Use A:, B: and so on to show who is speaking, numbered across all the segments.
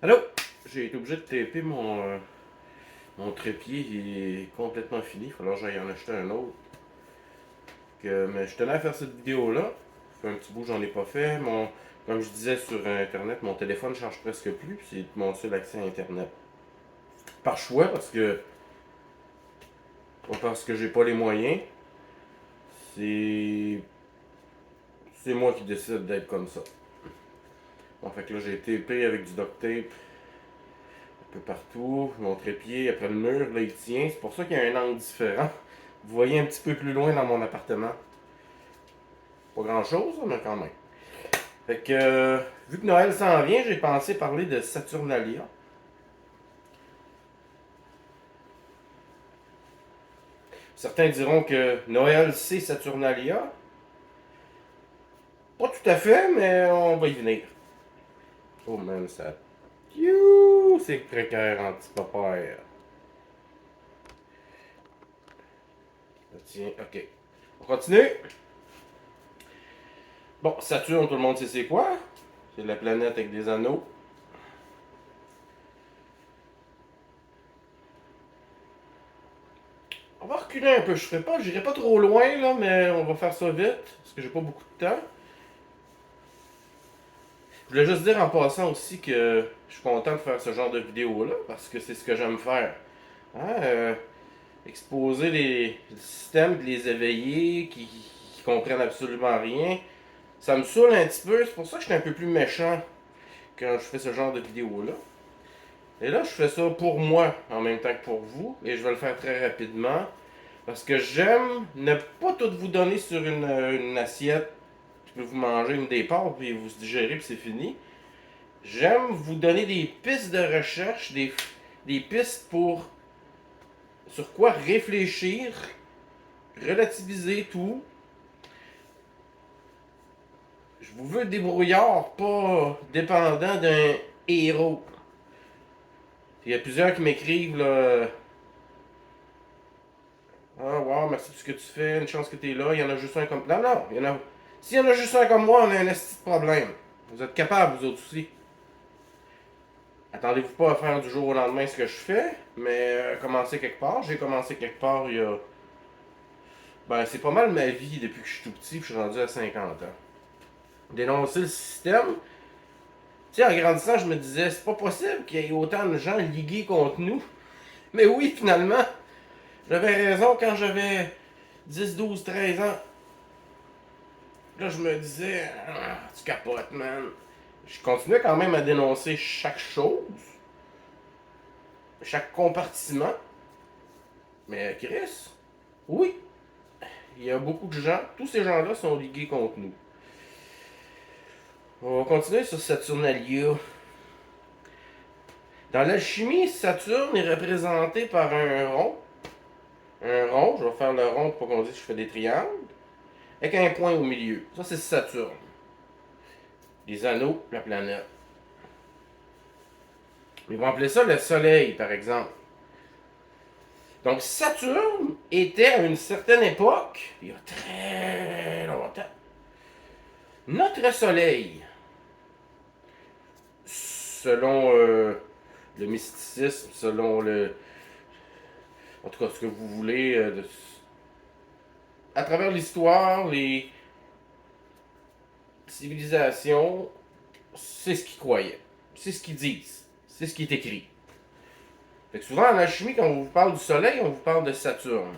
A: Allô? J'ai été obligé de taper mon trépied, il est complètement fini. Il va falloir que j'aille en acheter un autre. Mais je tenais à faire cette vidéo-là. Ça fait un petit bout que j'en ai pas fait. Comme je disais sur Internet, mon téléphone ne charge presque plus. C'est mon seul accès à Internet. Par choix, pas parce que j'ai pas les moyens. C'est c'est moi qui décide d'être comme ça. Bon, fait que là, j'ai tapé avec du duct tape un peu partout. Mon trépied, après le mur, là, il tient. C'est pour ça qu'il y a un angle différent. Vous voyez un petit peu plus loin dans mon appartement. Pas grand chose, mais quand même. Fait que, vu que Noël s'en vient, j'ai pensé parler de Saturnalia. Certains diront que Noël, c'est Saturnalia. Pas tout à fait, mais on va y venir. Oh man, ça. You, c'est précaire anti-papère. Tiens, ok. On continue. Bon, Saturne, tout le monde sait c'est quoi. C'est la planète avec des anneaux. On va reculer un peu. J'irai pas trop loin là, mais on va faire ça vite parce que j'ai pas beaucoup de temps. Je voulais juste dire en passant aussi que je suis content de faire ce genre de vidéo-là parce que c'est ce que j'aime faire. Hein, exposer les systèmes, les éveiller qui comprennent absolument rien. Ça me saoule un petit peu, c'est pour ça que je suis un peu plus méchant quand je fais ce genre de vidéo-là. Et là, je fais ça pour moi en même temps que pour vous, et je vais le faire très rapidement parce que j'aime ne pas tout vous donner sur une assiette, puis vous manger une des parts, puis vous digérer, puis c'est fini. J'aime vous donner des pistes de recherche, des pistes pour sur quoi réfléchir, relativiser tout. Je vous veux débrouillard, pas dépendant d'un héros. Il y a plusieurs qui m'écrivent là. Ah, wow, merci de ce que tu fais, une chance que tu es là. Il y en a juste un comme. Non, non, il y en a. S'il y en a juste un comme moi, on a un esti de problème. Vous êtes capables, vous autres aussi. Attendez-vous pas à faire du jour au lendemain ce que je fais, mais commencer quelque part. J'ai commencé quelque part il y a. Ben, c'est pas mal ma vie depuis que je suis tout petit, puis je suis rendu à 50 ans. Dénoncer le système. Tu sais, en grandissant, je me disais, c'est pas possible qu'il y ait autant de gens ligués contre nous. Mais oui, finalement, j'avais raison quand j'avais 10, 12, 13 ans. Là, je me disais, ah, tu capotes, man. Je continuais quand même à dénoncer chaque chose, chaque compartiment. Mais Chris, oui, il y a beaucoup de gens, tous ces gens-là sont ligués contre nous. On va continuer sur Saturnalia. Dans l'alchimie, Saturne est représenté par un rond. Un rond, je vais faire le rond pour qu'on dise que je fais des triangles. Avec un point au milieu. Ça, c'est Saturne. Les anneaux, la planète. Ils vont appeler ça le Soleil, par exemple. Donc, Saturne était à une certaine époque, il y a très longtemps, notre Soleil. Selon le mysticisme, selon le. En tout cas, ce que vous voulez. À travers l'histoire, les civilisations, c'est ce qu'ils croyaient. C'est ce qu'ils disent. C'est ce qui est écrit. Fait que souvent en alchimie, quand on vous parle du Soleil, on vous parle de Saturne.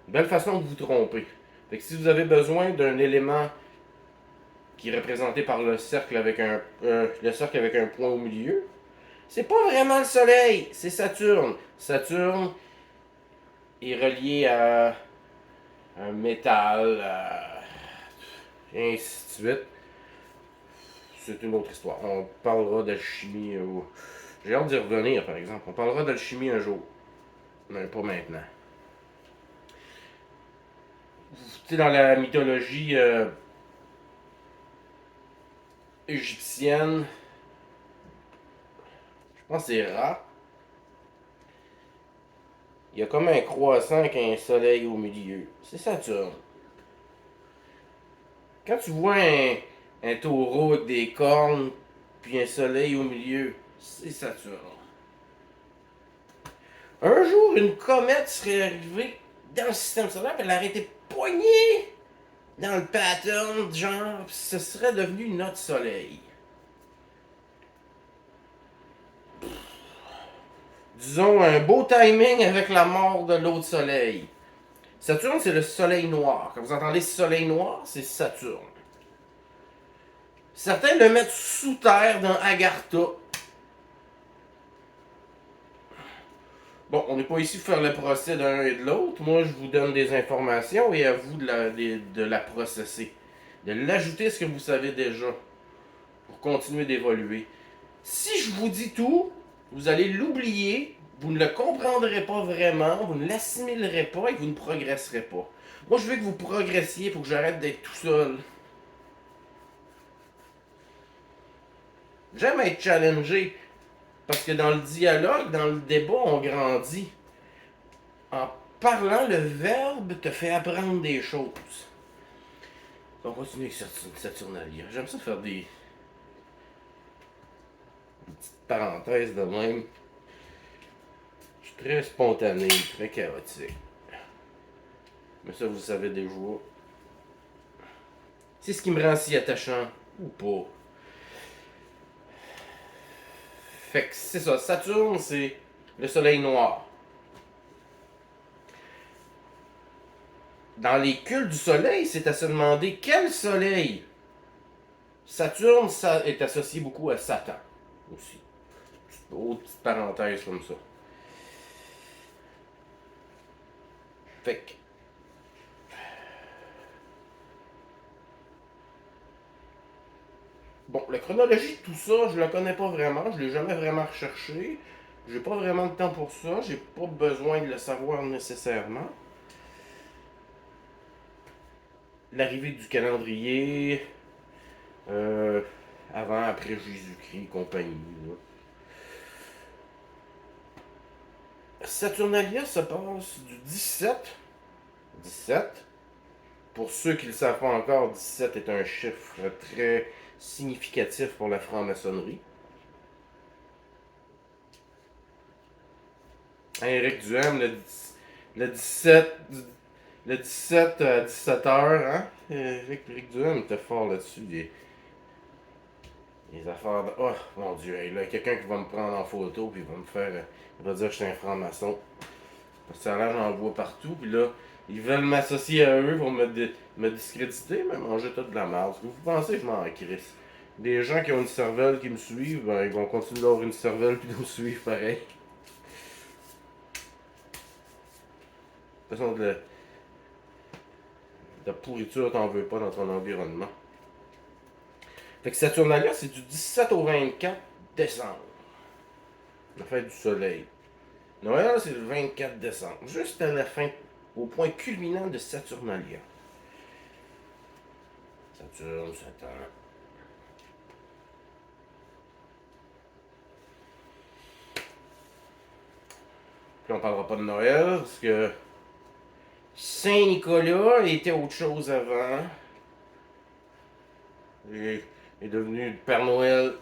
A: Une belle façon de vous tromper. Fait que si vous avez besoin d'un élément qui est représenté par le cercle avec un point au milieu, c'est pas vraiment le Soleil, c'est Saturne. Saturne est relié à un métal, et ainsi de suite. C'est une autre histoire. On parlera d'alchimie. J'ai hâte d'y revenir, par exemple. On parlera d'alchimie un jour, mais pas maintenant. Tu sais, dans la mythologie égyptienne, je pense que c'est Ra. Il y a comme un croissant avec un soleil au milieu. C'est Saturne. Quand tu vois un taureau avec des cornes, puis un soleil au milieu, c'est Saturne. Un jour, une comète serait arrivée dans le système solaire, puis elle aurait été poignée dans le pattern, genre, puis ce serait devenu notre Soleil. Disons, un beau timing avec la mort de l'autre Soleil. Saturne, c'est le Soleil noir. Quand vous entendez Soleil noir, c'est Saturne. Certains le mettent sous terre dans Agartha. Bon, on n'est pas ici pour faire le procès d'un et de l'autre. Moi, je vous donne des informations et à vous de la processer. De l'ajouter à ce que vous savez déjà pour continuer d'évoluer. Si je vous dis tout, vous allez l'oublier, vous ne le comprendrez pas vraiment, vous ne l'assimilerez pas et vous ne progresserez pas. Moi, je veux que vous progressiez pour que j'arrête d'être tout seul. J'aime être challengé parce que dans le dialogue, dans le débat, on grandit. En parlant, le verbe te fait apprendre des choses. On continue avec Saturnalia. J'aime ça faire des petites parenthèses de même. Je suis très spontané, très chaotique. Mais ça, vous savez déjà. C'est ce qui me rend si attachant ou pas. Fait que c'est ça. Saturne, c'est le soleil noir. Dans les cultes du soleil, c'est à se demander quel soleil. Saturne, ça est associé beaucoup à Satan aussi. Autre petite parenthèse comme ça. Fait que. Bon, la chronologie de tout ça, je la connais pas vraiment, je l'ai jamais vraiment recherché. J'ai pas vraiment de temps pour ça, j'ai pas besoin de le savoir nécessairement. L'arrivée du calendrier, euh, avant, après Jésus-Christ, compagnie. Là. Saturnalia se passe du 17. Pour ceux qui ne le savent pas encore, 17 est un chiffre très significatif pour la franc-maçonnerie. Éric Duhem, le 17, le 17 à 17h, hein? Éric Duhem était fort là-dessus. Les affaires de. Oh mon dieu, là, il y a quelqu'un qui va me prendre en photo, puis il va me faire. Il va dire que je suis un franc-maçon. Parce que ça a l'air, j'en vois partout, puis là, ils veulent m'associer à eux pour me discréditer, mais manger toute de la merde. Vous pensez que je m'en crisse? Des gens qui ont une cervelle qui me suivent, ben, ils vont continuer d'avoir une cervelle puis de me suivre pareil. De toute façon, de la pourriture, t'en veux pas dans ton environnement. Fait que Saturnalia, c'est du 17 au 24 décembre. La fête du soleil. Noël, c'est le 24 décembre. Juste à la fin, au point culminant de Saturnalia. Saturne, Saturne. Puis on parlera pas de Noël, parce que Saint-Nicolas était autre chose avant. Il est devenu Père Noël.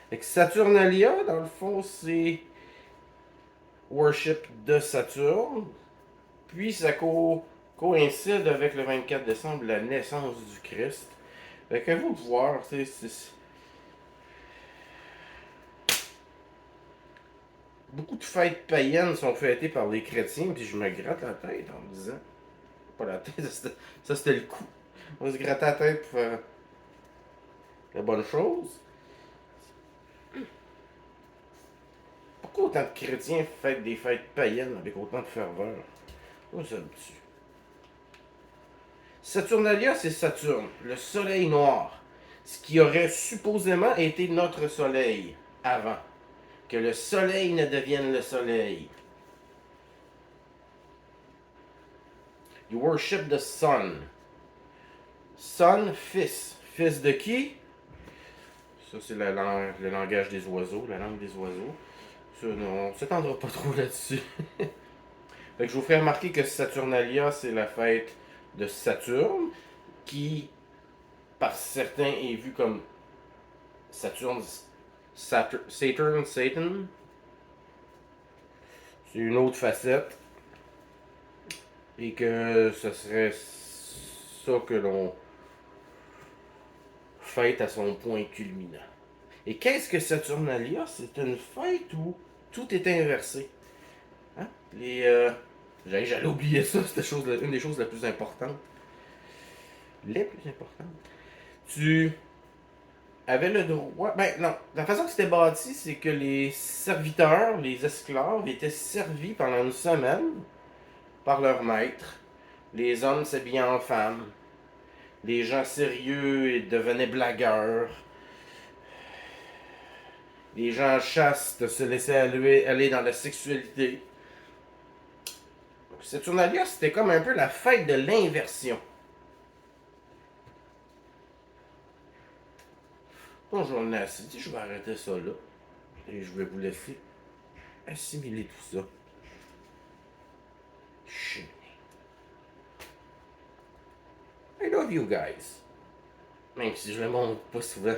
A: Fait que Saturnalia, dans le fond, c'est worship de Saturne. Puis ça coïncide avec le 24 décembre, la naissance du Christ. Fait que vous de voir, c'est beaucoup de fêtes païennes sont fêtées par les chrétiens, puis je me gratte la tête en me disant. Pas la tête, ça c'était le coup. On se gratte la tête pour faire la bonne chose. Pourquoi autant de chrétiens fêtent des fêtes païennes avec autant de ferveur? Où ça me tue? Saturnalia, c'est Saturne, le soleil noir. Ce qui aurait supposément été notre soleil avant. Que le soleil ne devienne le soleil. You worship the sun. Sun, fils. Fils de qui? Ça, c'est le langage des oiseaux, la langue des oiseaux. Ça, on ne s'étendra pas trop là-dessus. Fait que je vous ferai remarquer que Saturnalia, c'est la fête de Saturne, qui, par certains, est vue comme Saturne Satan. C'est une autre facette. Et que ce serait ça que l'on fête à son point culminant. Et qu'est-ce que Saturnalia? C'est une fête où tout est inversé. Hein? J'allais oublier ça, c'était une des choses les plus importantes. Les plus importantes. Tu avais le droit. Ben non, la façon que c'était bâti, c'est que les serviteurs, les esclaves, étaient servis pendant une semaine par leur maître. Les hommes s'habillaient en femmes. Les gens sérieux devenaient blagueurs. Les gens chastes se laissaient aller dans la sexualité. Saturnalia, c'était comme un peu la fête de l'inversion. Bon, j'en ai assez dit, je vais arrêter ça là. Et je vais vous laisser assimiler tout ça. I love you guys. Même si je le montre pas souvent.